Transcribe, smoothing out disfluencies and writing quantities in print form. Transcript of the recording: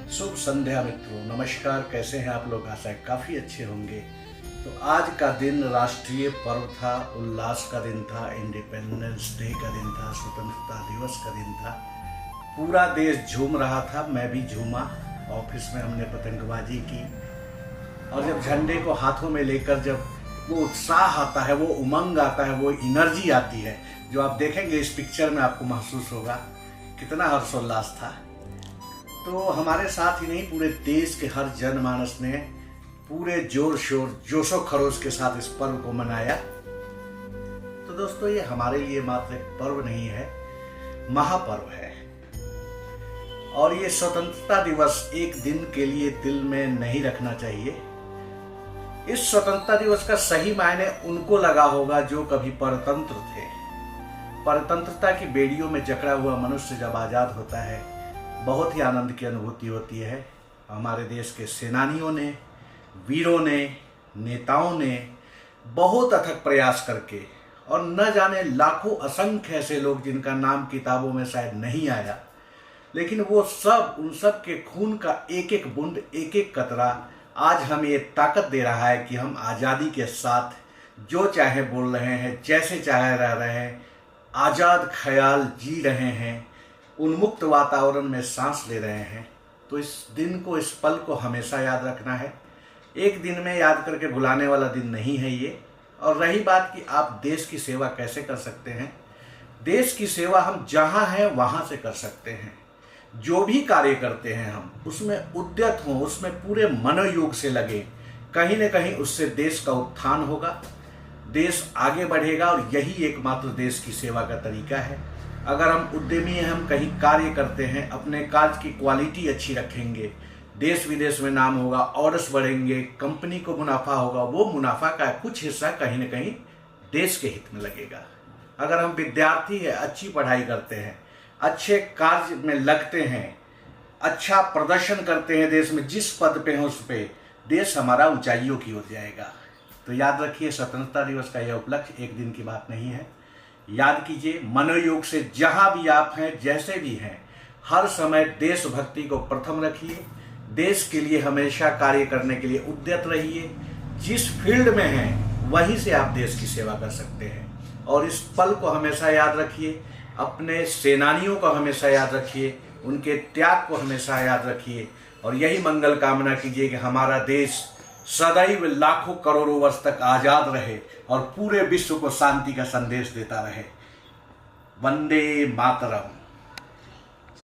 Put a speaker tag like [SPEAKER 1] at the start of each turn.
[SPEAKER 1] शुभ संध्या मित्रों, नमस्कार। कैसे हैं आप लोग? आशा है काफ़ी अच्छे होंगे। तो आज का दिन राष्ट्रीय पर्व था, उल्लास का दिन था, इंडिपेंडेंस डे का दिन था, स्वतंत्रता दिवस का दिन था। पूरा देश झूम रहा था, मैं भी झूमा। ऑफिस में हमने पतंगबाजी की और जब झंडे को हाथों में लेकर जब वो उत्साह आता है, वो उमंग आता है, वो एनर्जी आती है, जो आप देखेंगे इस पिक्चर में आपको महसूस होगा कितना हर्षोल्लास था। तो हमारे साथ ही नहीं, पूरे देश के हर जनमानस ने पूरे जोर शोर जोशो खरोश के साथ इस पर्व को मनाया। तो दोस्तों, ये हमारे लिए मात्र एक पर्व नहीं है, महापर्व है। और ये स्वतंत्रता दिवस एक दिन के लिए दिल में नहीं रखना चाहिए। इस स्वतंत्रता दिवस का सही मायने उनको लगा होगा जो कभी परतंत्र थे। परतंत्रता की बेड़ियों में जकड़ा हुआ मनुष्य जब आज़ाद होता है, बहुत ही आनंद की अनुभूति होती है। हमारे देश के सेनानियों ने, वीरों ने, नेताओं ने बहुत अथक प्रयास करके, और न जाने लाखों असंख्य ऐसे लोग जिनका नाम किताबों में शायद नहीं आया, लेकिन वो सब, उन सब के खून का एक एक बूंद, एक एक कतरा आज हमें ये ताकत दे रहा है कि हम आज़ादी के साथ जो चाहे बोल रहे हैं, जैसे चाहे रह रहे हैं, आज़ाद ख्याल जी रहे हैं, उन्मुक्त वातावरण में सांस ले रहे हैं। तो इस दिन को, इस पल को हमेशा याद रखना है। एक दिन में याद करके भुलाने वाला दिन नहीं है ये। और रही बात कि आप देश की सेवा कैसे कर सकते हैं, देश की सेवा हम जहाँ हैं वहाँ से कर सकते हैं। जो भी कार्य करते हैं हम उसमें उद्यत हों, उसमें पूरे मनोयोग से लगे। कहीं न कहीं उससे देश का उत्थान होगा, देश आगे बढ़ेगा, और यही एकमात्र देश की सेवा का तरीका है। अगर हम उद्यमी हैं, हम कहीं कार्य करते हैं, अपने कार्य की क्वालिटी अच्छी रखेंगे, देश विदेश में नाम होगा, ऑर्डर्स बढ़ेंगे, कंपनी को मुनाफा होगा, वो मुनाफा का कुछ हिस्सा कहीं न कहीं देश के हित में लगेगा। अगर हम विद्यार्थी हैं, अच्छी पढ़ाई करते हैं, अच्छे कार्य में लगते हैं, अच्छा प्रदर्शन करते हैं, देश में जिस पद पे हैं उस पे देश हमारा ऊंचाइयों की ओर जाएगा। तो याद रखिए, स्वतंत्रता दिवस का यह उपलक्ष्य एक दिन की बात नहीं है। याद कीजिए, मनोयोग से जहां भी आप हैं, जैसे भी हैं, हर समय देशभक्ति को प्रथम रखिए। देश के लिए हमेशा कार्य करने के लिए उद्यत रहिए। जिस फील्ड में हैं वहीं से आप देश की सेवा कर सकते हैं। और इस पल को हमेशा याद रखिए, अपने सेनानियों को हमेशा याद रखिए, उनके त्याग को हमेशा याद रखिए, और यही मंगल कामना कीजिए कि हमारा देश सदैव लाखों करोड़ों वर्ष तक आज़ाद रहे और पूरे विश्व को शांति का संदेश देता रहे। वंदे मातरम।